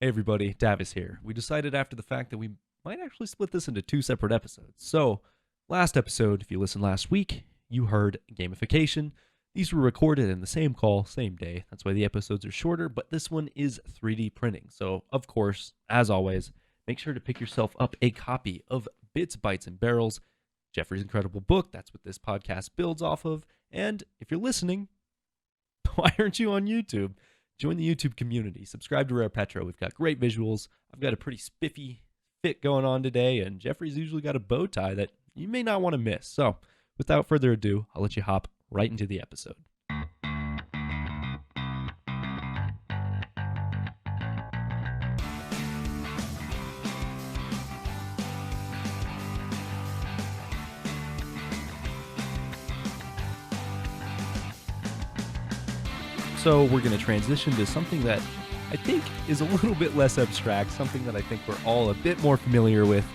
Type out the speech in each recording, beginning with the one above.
Hey everybody, Davis here. We decided after the fact that we might actually split this into two separate episodes. So, last episode, if you listened last week, you heard gamification. These were recorded in the same call, same day. That's why the episodes are shorter, but this one is 3D printing. So, of course, as always, make sure to pick yourself up a copy of Bits, Bytes, and Barrels, Jeffrey's incredible book. That's what this podcast builds off of. And if you're listening, why aren't you on YouTube? Join the YouTube community. Subscribe to Rare Petro. We've got great visuals. I've got a pretty spiffy fit going on today, and Jeffrey's usually got a bow tie that you may not want to miss. So, without further ado, I'll let you hop right into the episode. So we're going to transition to something that I think is a little bit less abstract, something that I think we're all a bit more familiar with,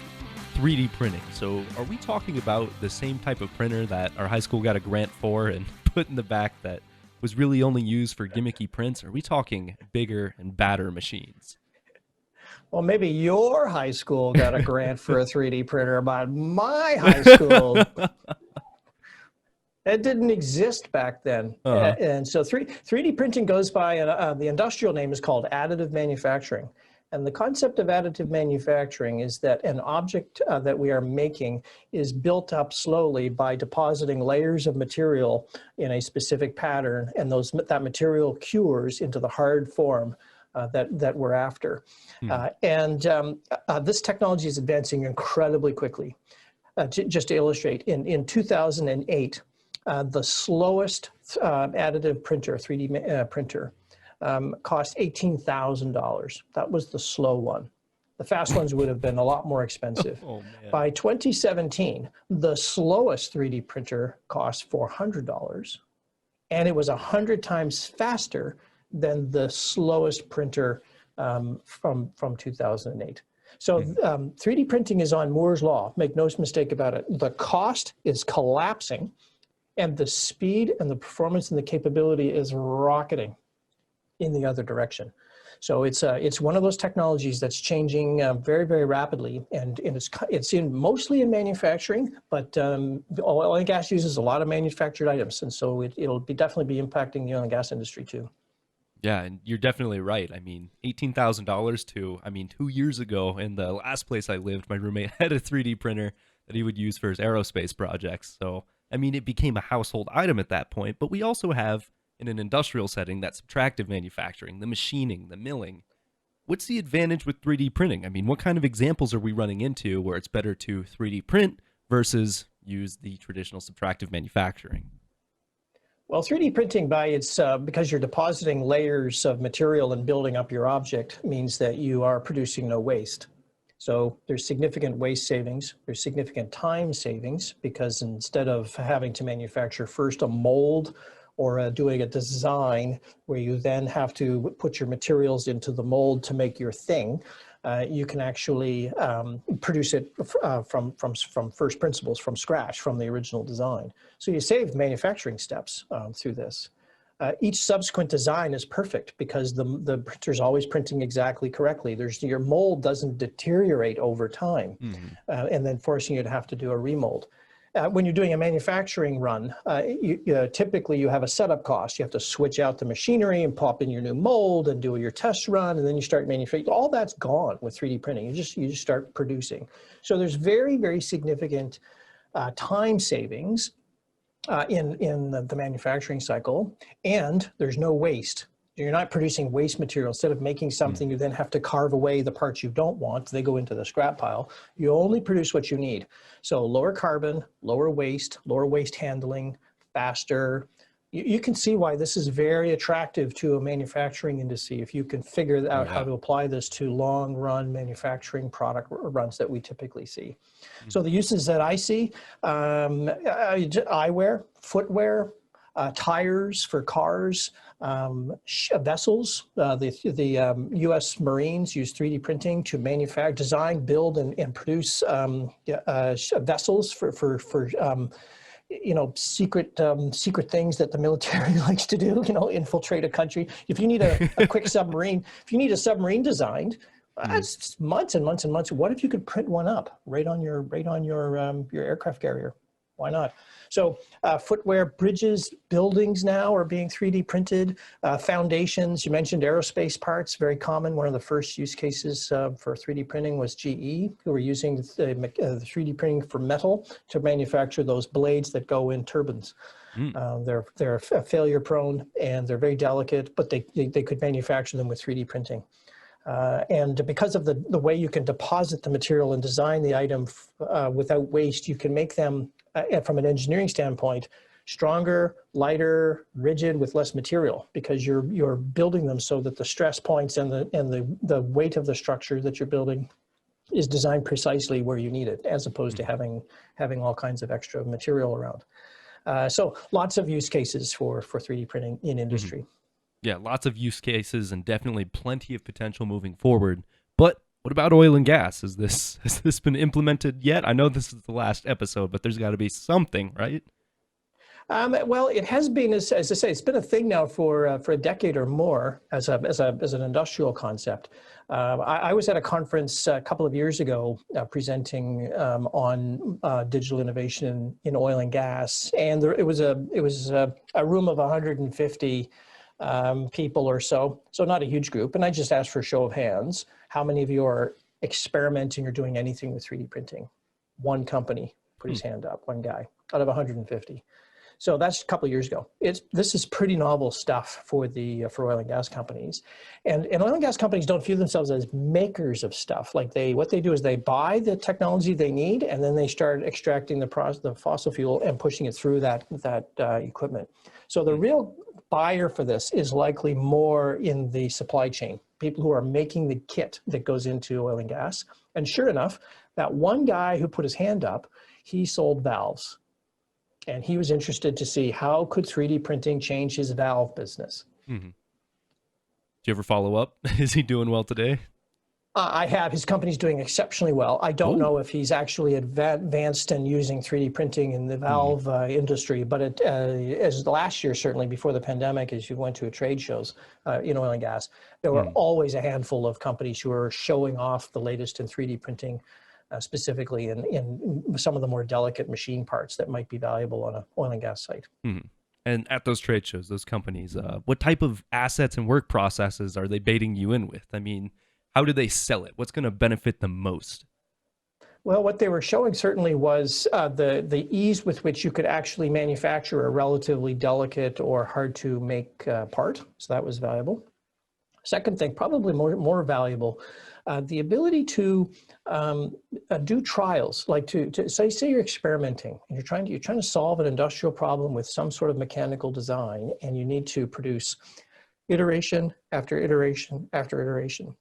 3D printing. So are we talking about the same type of printer that our high school got a grant for and put in the back that was really only used for gimmicky prints? Or are we talking bigger and badder machines? Well, maybe your high school got a grant for a 3D printer, but my high school, it didn't exist back then. And so 3D printing goes by, the industrial name is called additive manufacturing. And the concept of additive manufacturing is that an object that we are making is built up slowly by depositing layers of material in a specific pattern, and that material cures into the hard form that we're after. This technology is advancing incredibly quickly. Just to illustrate, in 2008, the slowest additive printer, 3D printer, cost $18,000. That was the slow one. The fast ones would have been a lot more expensive. By 2017, the slowest 3D printer cost $400, and it was 100 times faster than the slowest printer from 2008. So 3D printing is on Moore's law. Make no mistake about it. The cost is collapsing, and the speed and the performance and the capability is rocketing in the other direction. So it's one of those technologies that's changing very, very rapidly, and it's mostly in manufacturing, but oil and gas uses a lot of manufactured items, and so it'll definitely be impacting the oil and gas industry too. Yeah, and you're definitely right. I mean, $18,000 to, 2 years ago, in the last place I lived, my roommate had a 3D printer that he would use for his aerospace projects. So it became a household item at that point, but we also have, in an industrial setting, that subtractive manufacturing, the machining, the milling. What's the advantage with 3D printing? What kind of examples are we running into where it's better to 3D print versus use the traditional subtractive manufacturing? Well, 3D printing because you're depositing layers of material and building up your object means that you are producing no waste. So there's significant waste savings, there's significant time savings, because instead of having to manufacture first a mold or doing a design where you then have to put your materials into the mold to make your thing, you can actually produce it from first principles, from scratch, from the original design. So you save manufacturing steps through this. Each subsequent design is perfect because the printer's always printing exactly correctly. Your mold doesn't deteriorate over time, and then forcing you to have to do a remold. When you're doing a manufacturing run, typically you have a setup cost. You have to switch out the machinery and pop in your new mold and do your test run, and then you start manufacturing. All that's gone with 3D printing. You just start producing. So there's very, very significant time savings in the manufacturing cycle, and there's no waste. You're not producing waste material. Instead of making something, you then have to carve away the parts you don't want. They go into the scrap pile. You only produce what you need. So lower carbon, lower waste handling, faster. You can see why this is very attractive to a manufacturing industry if you can figure out how to apply this to long run manufacturing product runs that we typically see. So the uses that I see, eyewear, footwear, tires for cars, vessels. The U.S. Marines use 3D printing to manufacture, design, build, and produce vessels for secret things that the military likes to do, infiltrate a country. If you need a quick submarine, if you need a submarine designed, that's months and months and months. What if you could print one up right on your aircraft carrier? Why not? So footwear, bridges, buildings now are being 3D printed. Foundations, you mentioned aerospace parts, very common. One of the first use cases for 3D printing was GE, who were using the 3D printing for metal to manufacture those blades that go in turbines. They're failure prone and they're very delicate, but they could manufacture them with 3D printing. And because of the way you can deposit the material and design the item without waste, you can make them, from an engineering standpoint, stronger, lighter, rigid, with less material, because you're building them so that the stress points and the weight of the structure that you're building is designed precisely where you need it, as opposed to having all kinds of extra material around. So lots of use cases for 3D printing in industry. Yeah, lots of use cases and definitely plenty of potential moving forward. But what about oil and gas? Has this been implemented yet? I know this is the last episode, but there's got to be something, right? Well, it has been, as I say, it's been a thing now for a decade or more as an industrial concept. I was at a conference a couple of years ago presenting on digital innovation in oil and gas, and it was a room of 150 people or so not a huge group. And I just asked for a show of hands. How many of you are experimenting or doing anything with 3D printing? One company put his hand up, one guy out of 150. So that's a couple of years ago. This is pretty novel stuff for oil and gas companies. And oil and gas companies don't view themselves as makers of stuff. Like what they do is they buy the technology they need, and then they start extracting the fossil fuel and pushing it through that equipment. So the real buyer for this is likely more in the supply chain, people who are making the kit that goes into oil and gas. And sure enough, that one guy who put his hand up, he sold valves. And he was interested to see how could 3D printing change his valve business. Mm-hmm. Did you ever follow up? Is he doing well today? I have. His company's doing exceptionally well. I don't know if he's actually advanced in using 3D printing in the valve industry, but as last year, certainly before the pandemic, as you went to trade shows in oil and gas, there were always a handful of companies who were showing off the latest in 3D printing, specifically in some of the more delicate machine parts that might be valuable on an oil and gas site. And at those trade shows, those companies, what type of assets and work processes are they baiting you in with? I mean, how do they sell it? What's going to benefit them most? Well, what they were showing certainly was the ease with which you could actually manufacture a relatively delicate or hard to make part. So that was valuable. Second thing, probably more valuable, the ability to do trials, like to say you're experimenting and you're trying to solve an industrial problem with some sort of mechanical design, and you need to produce iteration after iteration after iteration.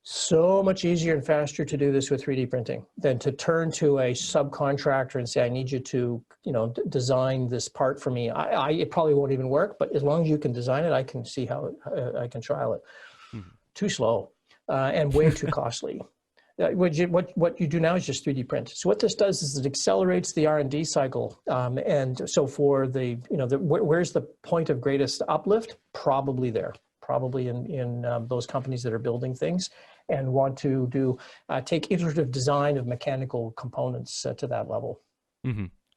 So much easier and faster to do this with 3D printing than to turn to a subcontractor and say, I need you to, design this part for me. It probably won't even work, but as long as you can design it, I can see how I can trial it. Too slow and way too costly. What you do now is just 3D print. So what this does is it accelerates the R&D cycle. And so for where's the point of greatest uplift? Probably there. Probably in those companies that are building things and want to take iterative design of mechanical components to that level.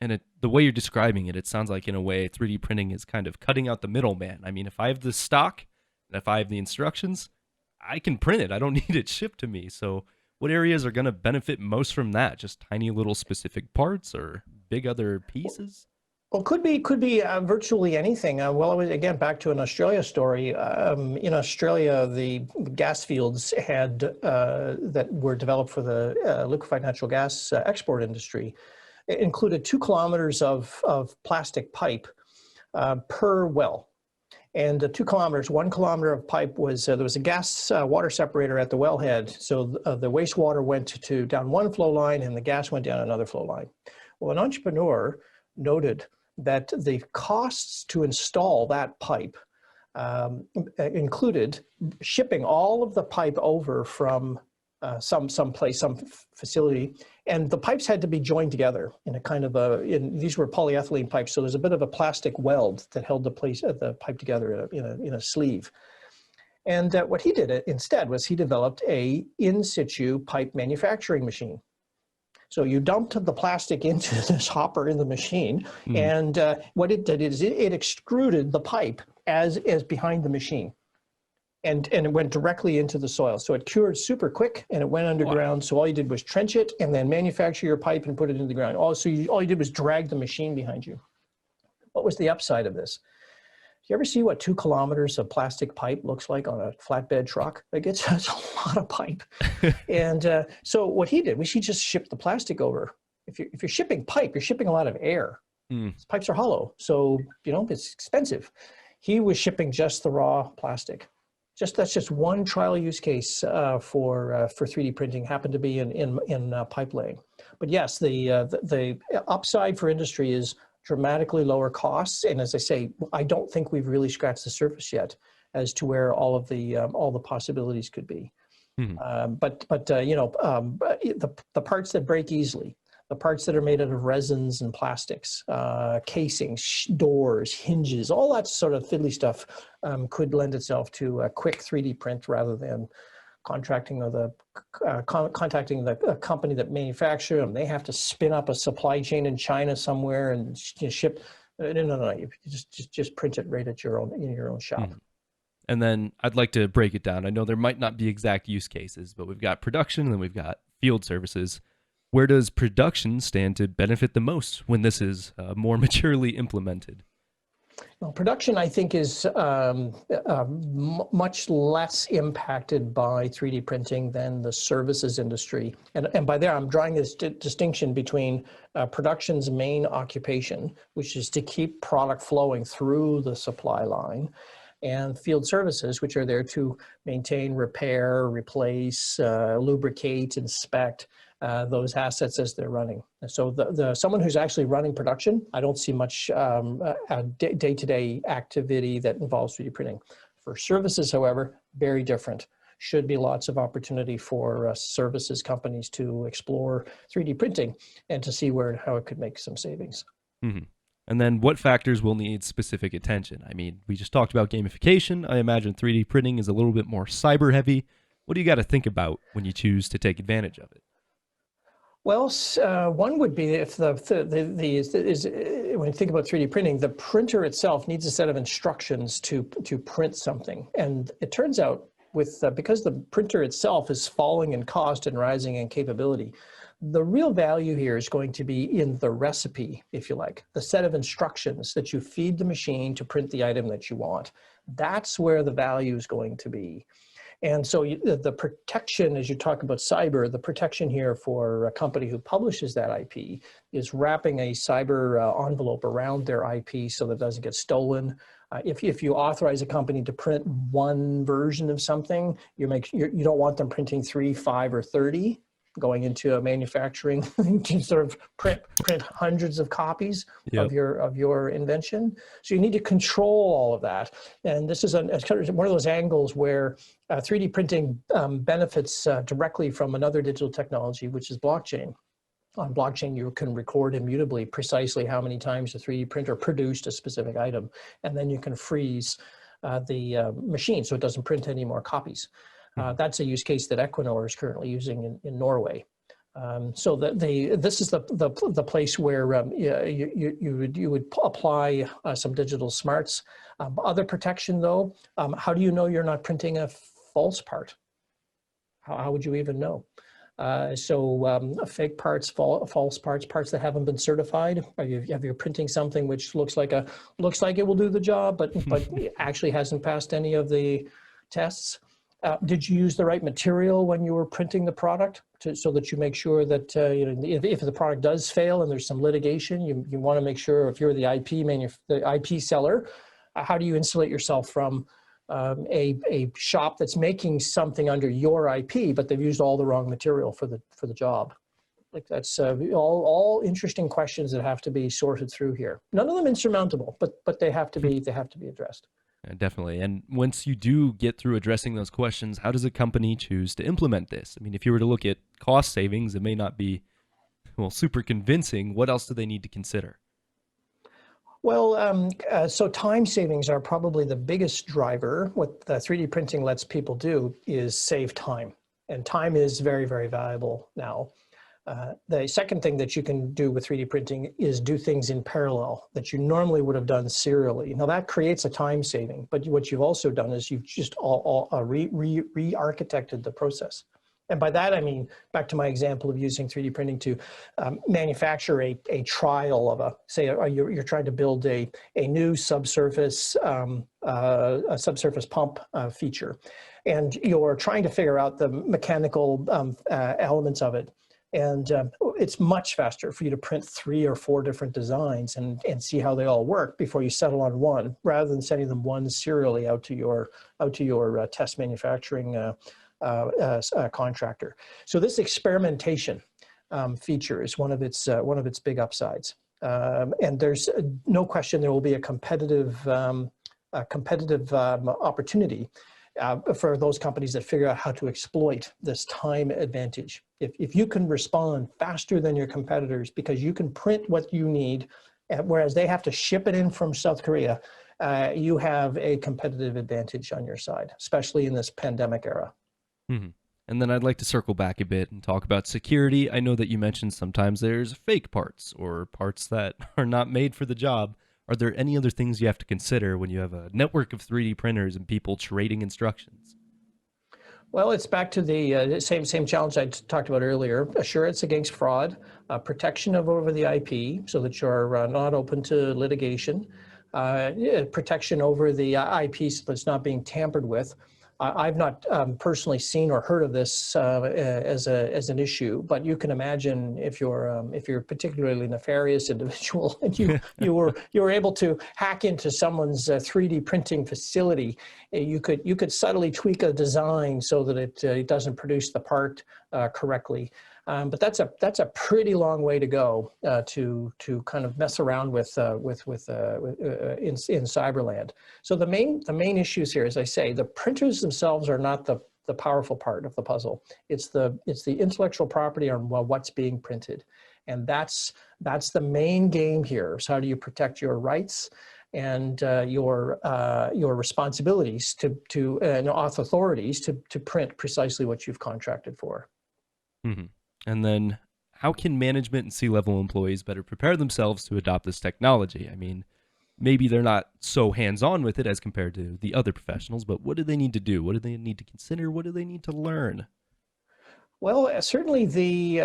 And the way you're describing it, it sounds like in a way 3D printing is kind of cutting out the middleman. I mean, if I have the stock and if I have the instructions, I can print it. I don't need it shipped to me. So what areas are going to benefit most from that? Just tiny little specific parts or big other pieces? Well, could be virtually anything. Well, I was, again, back to an Australia story. In Australia, the gas fields that were developed for the liquefied natural gas export industry included 2 kilometers of plastic pipe per well. And 2 kilometers, 1 kilometer of pipe was, there was a gas water separator at the wellhead. So the wastewater went down one flow line and the gas went down another flow line. Well, an entrepreneur noted that the costs to install that pipe included shipping all of the pipe over from some place, some facility, and the pipes had to be joined together in a kind of these were polyethylene pipes, so there's a bit of a plastic weld that held the pipe together in a sleeve. And what he did instead was he developed a in situ pipe manufacturing machine. So you dumped the plastic into this hopper in the machine, and what it did is it extruded the pipe as behind the machine. And it went directly into the soil. So it cured super quick, and it went underground. Wow. So all you did was trench it and then manufacture your pipe and put it in the ground. All you did was drag the machine behind you. What was the upside of this? Do you ever see what 2 kilometers of plastic pipe looks like on a flatbed truck? Like, it's a lot of pipe. And so what he did was he just shipped the plastic over. If you're shipping pipe, you're shipping a lot of air. Pipes are hollow, so it's expensive. He was shipping just the raw plastic. That's just one trial use case for 3D printing, happened to be in pipe laying. But yes, the upside for industry is dramatically lower costs, and as I say, I don't think we've really scratched the surface yet as to where all the possibilities could be. But the parts that break easily, the parts that are made out of resins and plastics, casings, doors, hinges, all that sort of fiddly stuff could lend itself to a quick 3D print rather than contacting the company that manufactures them. They have to spin up a supply chain in China somewhere and ship. No. You just print it right at in your own shop. And then I'd like to break it down. I know there might not be exact use cases, but we've got production and then we've got field services. Where does production stand to benefit the most when this is more maturely implemented? Well, production, I think, is much less impacted by 3D printing than the services industry. And by there, I'm drawing this distinction between production's main occupation, which is to keep product flowing through the supply line, and field services, which are there to maintain, repair, replace, lubricate, inspect those assets as they're running. So someone who's actually running production, I don't see much day-to-day activity that involves 3D printing. For services, however, very different. Should be lots of opportunity for services companies to explore 3D printing and to see how it could make some savings. And then what factors will need specific attention? I mean, we just talked about gamification. I imagine 3D printing is a little bit more cyber heavy. What do you got to think about when you choose to take advantage of it? Well, one would be if when you think about 3D printing, the printer itself needs a set of instructions to print something. And it turns out because the printer itself is falling in cost and rising in capability, the real value here is going to be in the recipe, if you like, the set of instructions that you feed the machine to print the item that you want. That's where the value is going to be. And so the protection, as you talk about cyber, the protection here for a company who publishes that IP is wrapping a cyber envelope around their IP so that it doesn't get stolen. If you authorize a company to print one version of something, you don't want them printing 3, 5, or 30. Going into a manufacturing to sort of print hundreds of copies of your invention. So you need to control all of that. And this is one of those angles where 3D printing benefits directly from another digital technology, which is blockchain. On blockchain, you can record immutably precisely how many times the 3D printer produced a specific item, and then you can freeze the machine so it doesn't print any more copies. That's a use case that Equinor is currently using in Norway. So this is the place where you would apply some digital smarts. Other protection, though, how do you know you're not printing a false part? How would you even know? Fake parts, false parts, parts that haven't been certified. Have you printing something which looks like it will do the job, but actually hasn't passed any of the tests? Did you use the right material when you were printing the product so that you make sure that if the product does fail and there's some litigation, you want to make sure if you're the IP seller, how do you insulate yourself from a shop that's making something under your IP, but they've used all the wrong material for the job? Like that's all interesting questions that have to be sorted through here. None of them insurmountable, but they have to be addressed. Definitely. And once you do get through addressing those questions, how does a company choose to implement this? I mean, if you were to look at cost savings, it may not be, well, super convincing. What else do they need to consider? Well, so time savings are probably the biggest driver. What the 3D printing lets people do is save time, and time is very, very valuable now. The second thing that you can do with 3D printing is do things in parallel that you normally would have done serially. Now that creates a time saving, but what you've also done is you've just re-architected the process. And by that, I mean, back to my example of using 3D printing to manufacture a trial of say you're trying to build a new subsurface, a subsurface pump feature. And you're trying to figure out the mechanical elements of it. And it's much faster for you to print 3 or 4 different designs and see how they all work before you settle on one, rather than sending them one serially out to your test manufacturing contractor. So this experimentation feature is one of its big upsides, and there's no question there will be a competitive opportunity for those companies that figure out how to exploit this time advantage. If you can respond faster than your competitors because you can print what you need, whereas they have to ship it in from South Korea, you have a competitive advantage on your side, especially in this pandemic era. Mhm. And then I'd like to circle back a bit and talk about security. I know that you mentioned sometimes there's fake parts or parts that are not made for the job. Are there any other things you have to consider when you have a network of 3D printers and people trading instructions? Well, it's back to the same challenge I talked about earlier: assurance against fraud, protection of over the IP so that you're not open to litigation, protection over the IP so that it's not being tampered with. I've not personally seen or heard of this as an issue, but you can imagine if you're a particularly nefarious individual and you were able to hack into someone's 3D printing facility, you could subtly tweak a design so that it doesn't produce the part correctly. But that's a pretty long way to go to kind of mess around with in cyberland. So the main issues here, as I say, the printers themselves are not the powerful part of the puzzle. It's the intellectual property on what's being printed, and that's the main game here. So how do you protect your rights and your responsibilities to and authorities to print precisely what you've contracted for? Hmm. And then how can management and C-level employees better prepare themselves to adopt this technology? I mean, maybe they're not so hands-on with it as compared to the other professionals, but what do they need to do? What do they need to consider? What do they need to learn? Well, certainly the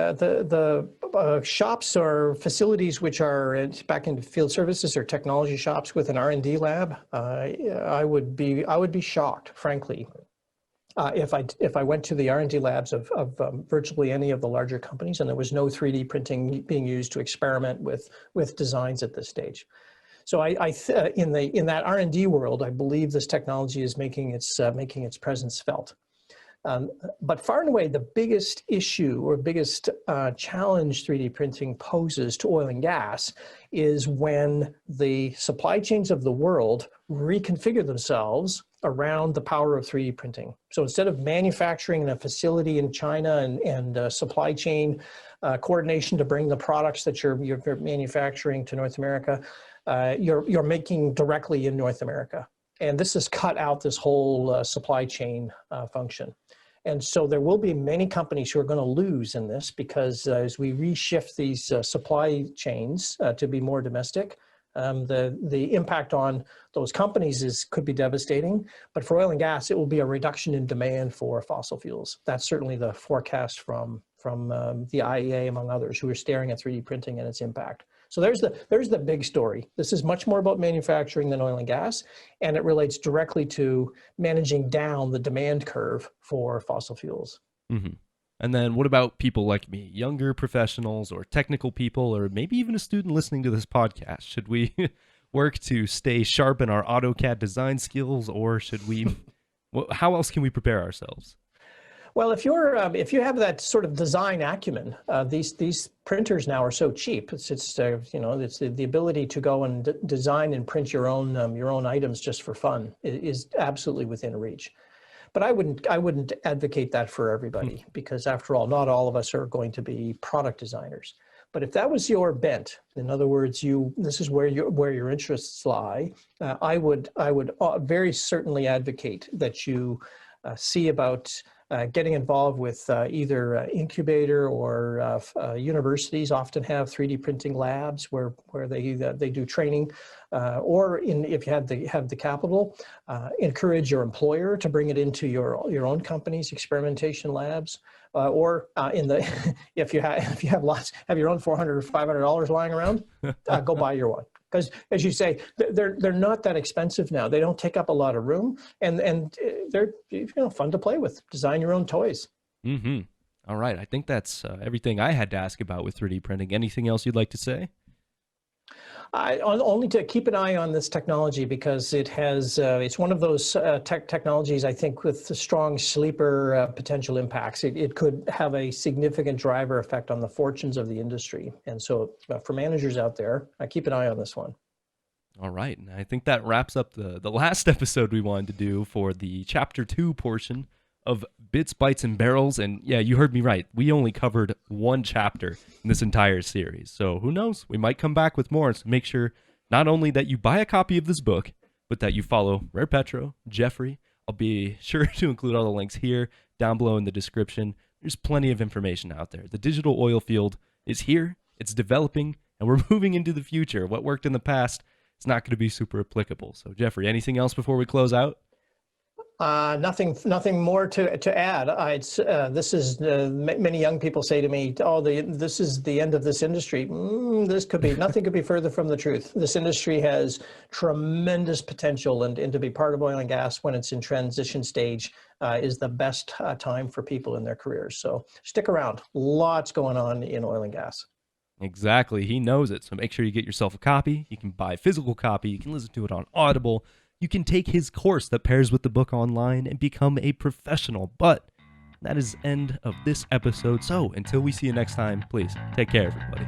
shops or facilities which are back into field services or technology shops with an R&D lab, I would be shocked, frankly, if I went to the R&D labs of virtually any of the larger companies and there was no 3D printing being used to experiment with designs at this stage. So in that R&D world, I believe this technology is making its presence felt. But far and away, the biggest issue or biggest challenge 3D printing poses to oil and gas is when the supply chains of the world reconfigure themselves around the power of 3D printing. So instead of manufacturing in a facility in China and supply chain coordination to bring the products that you're manufacturing to North America, you're making directly in North America. And this has cut out this whole supply chain function. And so there will be many companies who are going to lose in this because as we reshift these supply chains to be more domestic, the impact on those companies could be devastating. But for oil and gas, it will be a reduction in demand for fossil fuels. That's certainly the forecast from the IEA, among others, who are staring at 3D printing and its impact. So there's the big story. This is much more about manufacturing than oil and gas, and it relates directly to managing down the demand curve for fossil fuels. Hmm. And then what about people like me, younger professionals or technical people, or maybe even a student listening to this podcast? Should we work to stay sharp in our AutoCAD design skills, or should we, how else can we prepare ourselves? Well, if you have that sort of design acumen, these printers now are so cheap. It's the ability to go and design and print your own items just for fun is absolutely within reach. But I wouldn't advocate that for everybody because after all, not all of us are going to be product designers. But if that was your bent, in other words, this is where your interests lie, I would very certainly advocate that you see about getting involved with either incubator or universities often have 3D printing labs where they do training, or if you have the capital, encourage your employer to bring it into your own company's experimentation labs, or if you have your own $400 or $500 lying around, go buy your one. Because, as you say, they're not that expensive now. They don't take up a lot of room, and they're fun to play with. Design your own toys. Mm-hmm. All right. I think that's everything I had to ask about with 3D printing. Anything else you'd like to say? Only to keep an eye on this technology because it's one of those technologies I think with strong sleeper potential impacts. It could have a significant driver effect on the fortunes of the industry. And so for managers out there, keep an eye on this one. All right. And I think that wraps up the last episode we wanted to do for the Chapter 2 portion of Bits, Bytes, and Barrels. And yeah, you heard me right. We only covered one chapter in this entire series. So who knows? We might come back with more. So make sure not only that you buy a copy of this book, but that you follow Rare Petro, Jeffrey. I'll be sure to include all the links here, down below in the description. There's plenty of information out there. The digital oil field is here. It's developing, and we're moving into the future. What worked in the past, it's not going to be super applicable. So Jeffrey, anything else before we close out? Nothing more to add. This is many young people say to me, "Oh, this is the end of this industry." Nothing could be further from the truth. This industry has tremendous potential, and to be part of oil and gas when it's in transition stage is the best time for people in their careers. So stick around. Lots going on in oil and gas. Exactly. He knows it. So make sure you get yourself a copy. You can buy a physical copy. You can listen to it on Audible. You can take his course that pairs with the book online and become a professional. But that is the end of this episode. So until we see you next time, please take care, everybody.